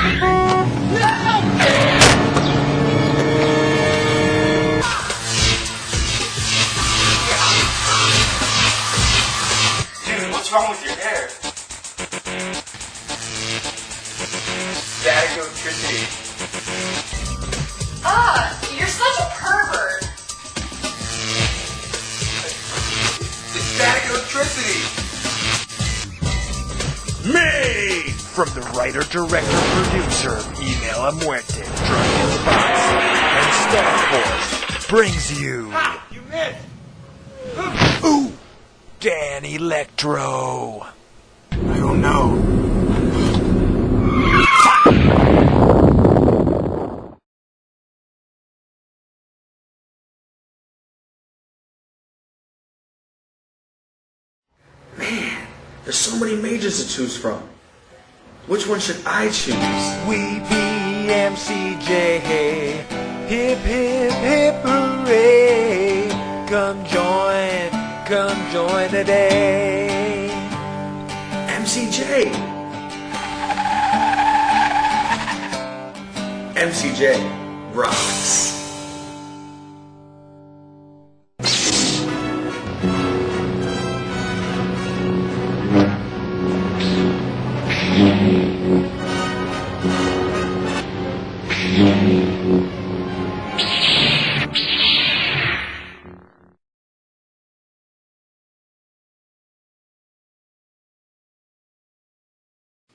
Dude, what's wrong with your hair? Static electricity. You're such a pervert. It's static electricity. Made from the writer, director, producer of Email a Muerte, Drunk in the Box, and Star Force brings you. Ah, you missed. Ooh, Dan Electro. I don't know. Man, there's so many majors to choose from. Which one should I choose? We be MCJ, hip hip hip hooray! Come join today. MCJ. MCJ rocks.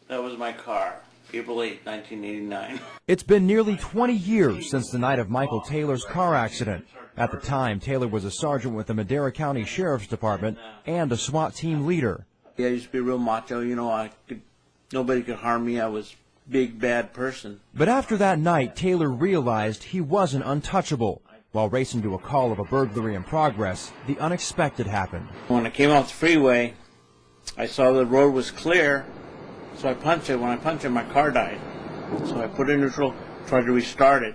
That was my car, April 8, 1989. It's been nearly 20 years since the night of Michael Taylor's car accident. At the time, Taylor was a sergeant with the Madera County Sheriff's Department and a SWAT team leader. Yeah, I used to be real macho, nobody could harm me. I was a big, bad person. But after that night, Taylor realized he wasn't untouchable. While racing to a call of a burglary in progress, the unexpected happened. When I came off the freeway, I saw the road was clear. So I punched it. When I punched it, my car died. So I put it in neutral, tried to restart it,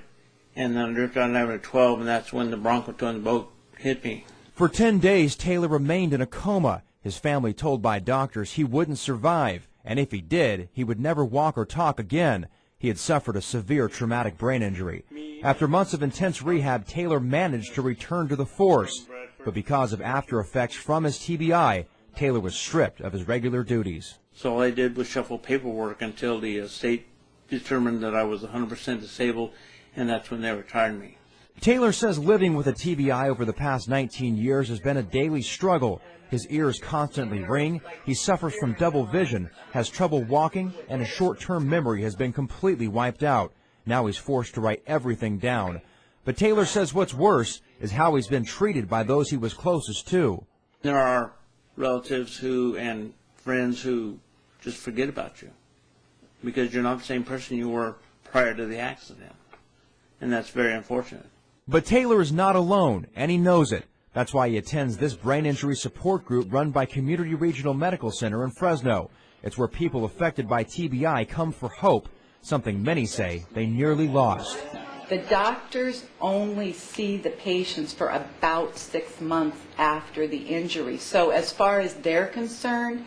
and then I drifted on down to 12, and that's when the Bronco Twins boat hit me. For 10 days, Taylor remained in a coma. His family told by doctors he wouldn't survive, and if he did, he would never walk or talk again. He had suffered a severe traumatic brain injury. After months of intense rehab, Taylor managed to return to the force. But because of after effects from his TBI, Taylor was stripped of his regular duties. So all I did was shuffle paperwork until the state determined that I was 100% disabled, and that's when they retired me. Taylor says living with a TBI over the past 19 years has been a daily struggle. His ears constantly ring, he suffers from double vision, has trouble walking, and his short-term memory has been completely wiped out. Now he's forced to write everything down. But Taylor says what's worse is how he's been treated by those he was closest to. There are relatives and friends who just forget about you because you're not the same person you were prior to the accident, and that's very unfortunate. But Taylor is not alone, and he knows it. That's why he attends this brain injury support group run by Community Regional Medical Center in Fresno. It's where people affected by TBI come for hope, something many say they nearly lost. The doctors only see the patients for about 6 months after the injury. So as far as they're concerned,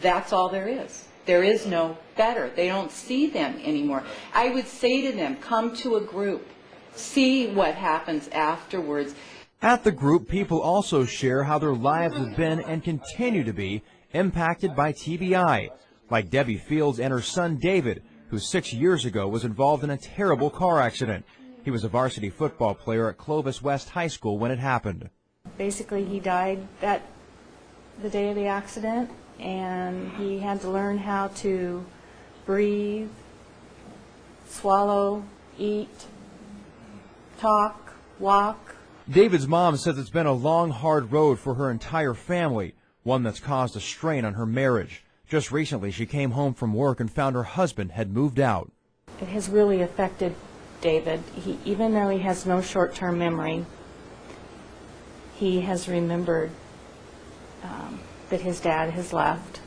that's all there is. There is no better. They don't see them anymore. I would say to them, come to a group, see what happens afterwards. At the group, people also share how their lives have been and continue to be impacted by TBI, like Debbie Fields and her son David, who 6 years ago was involved in a terrible car accident. He was a varsity football player at Clovis West High School when it happened. Basically, he died the day of the accident, and he had to learn how to breathe, swallow, eat, talk, walk. David's mom says it's been a long, hard road for her entire family, one that's caused a strain on her marriage. Just recently, she came home from work and found her husband had moved out. It has really affected David. Even though he has no short-term memory, he has remembered that his dad has left,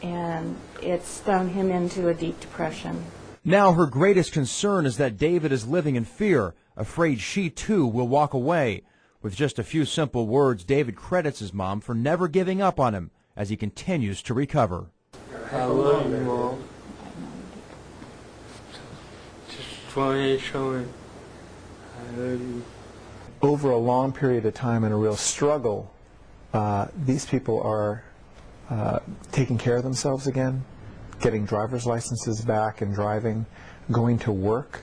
and it's thrown him into a deep depression. Now her greatest concern is that David is living in fear, afraid she too will walk away. With just a few simple words, David credits his mom for never giving up on him as he continues to recover. I love you, Mom. explanation. I love you. Over a long period of time and a real struggle, these people are taking care of themselves again, getting driver's licenses back and driving, going to work,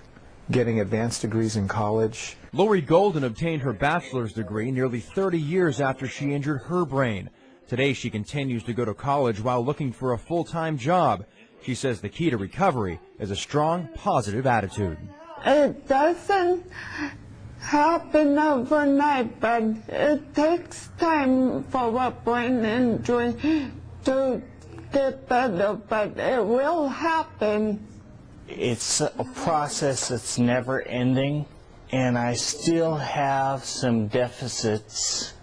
getting advanced degrees in college. Lori Golden obtained her bachelor's degree nearly 30 years after she injured her brain. Today she continues to go to college while looking for a full-time job. She says the key to recovery is a strong, positive attitude. It doesn't happen overnight, but it takes time for a brain injury to get better, but it will happen. It's a process that's never ending, and I still have some deficits,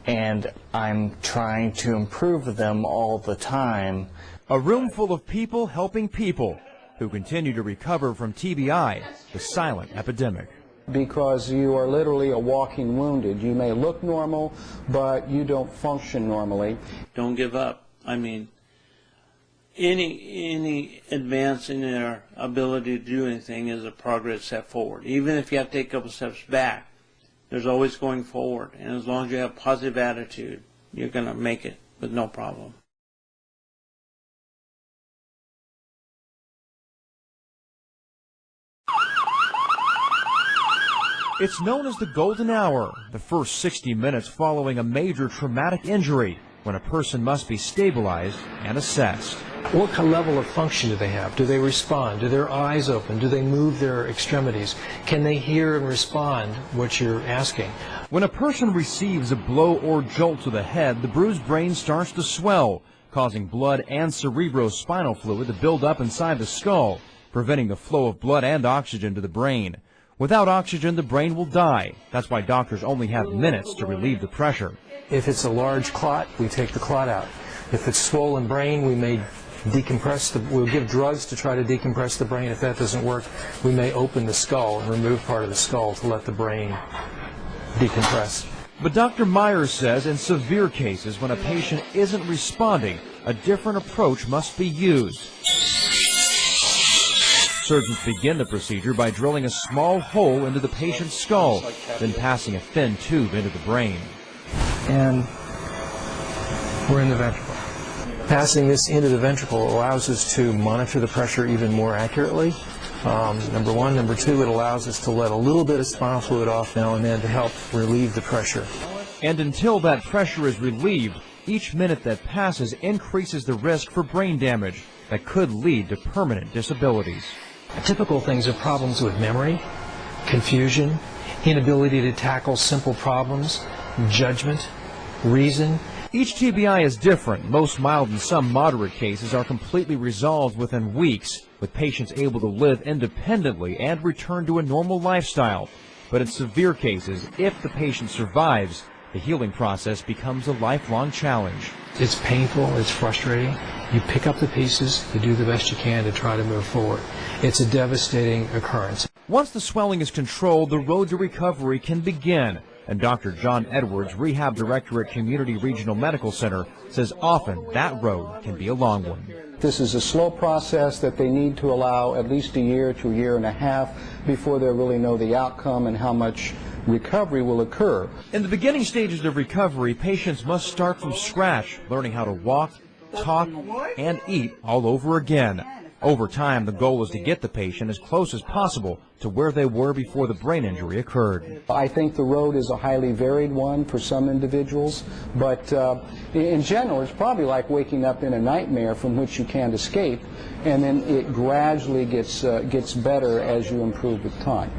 and I'm trying to improve them all the time. A room full of people helping people who continue to recover from TBI, the silent epidemic. Because you are literally a walking wounded. You may look normal, but you don't function normally. Don't give up. I mean, any advance in their ability to do anything is a progress step forward. Even if you have to take a couple steps back, there's always going forward. And as long as you have a positive attitude, you're going to make it with no problem. It's known as the golden hour, the first 60 minutes following a major traumatic injury, when a person must be stabilized and assessed. What kind of level of function do they have? Do they respond? Do their eyes open? Do they move their extremities? Can they hear and respond what you're asking? When a person receives a blow or jolt to the head, the bruised brain starts to swell, causing blood and cerebrospinal fluid to build up inside the skull, preventing the flow of blood and oxygen to the brain. Without oxygen, the brain will die. That's why doctors only have minutes to relieve the pressure. If it's a large clot, we take the clot out. If it's swollen brain, we may decompress we'll give drugs to try to decompress the brain. If that doesn't work, we may open the skull and remove part of the skull to let the brain decompress. But Dr. Myers says in severe cases, when a patient isn't responding, a different approach must be used. Surgeons begin the procedure by drilling a small hole into the patient's skull, then passing a thin tube into the brain. And we're in the ventricle. Passing this into the ventricle allows us to monitor the pressure even more accurately. Number one. Number two, it allows us to let a little bit of spinal fluid off now and then to help relieve the pressure. And until that pressure is relieved, each minute that passes increases the risk for brain damage that could lead to permanent disabilities. Typical things are problems with memory, confusion, inability to tackle simple problems, judgment, reason. Each TBI is different. Most mild and some moderate cases are completely resolved within weeks, with patients able to live independently and return to a normal lifestyle. But in severe cases, if the patient survives, the healing process becomes a lifelong challenge. It's painful, it's frustrating. You pick up the pieces, you do the best you can to try to move forward. It's a devastating occurrence. Once the swelling is controlled, the road to recovery can begin. And Dr. John Edwards, rehab director at Community Regional Medical Center, says often that road can be a long one. This is a slow process that they need to allow at least a year to a year and a half before they really know the outcome and how much recovery will occur. In the beginning stages of recovery, patients must start from scratch, learning how to walk, talk, and eat all over again. Over time, the goal is to get the patient as close as possible to where they were before the brain injury occurred. I think the road is a highly varied one for some individuals, but in general, it's probably like waking up in a nightmare from which you can't escape, and then it gradually gets better as you improve with time.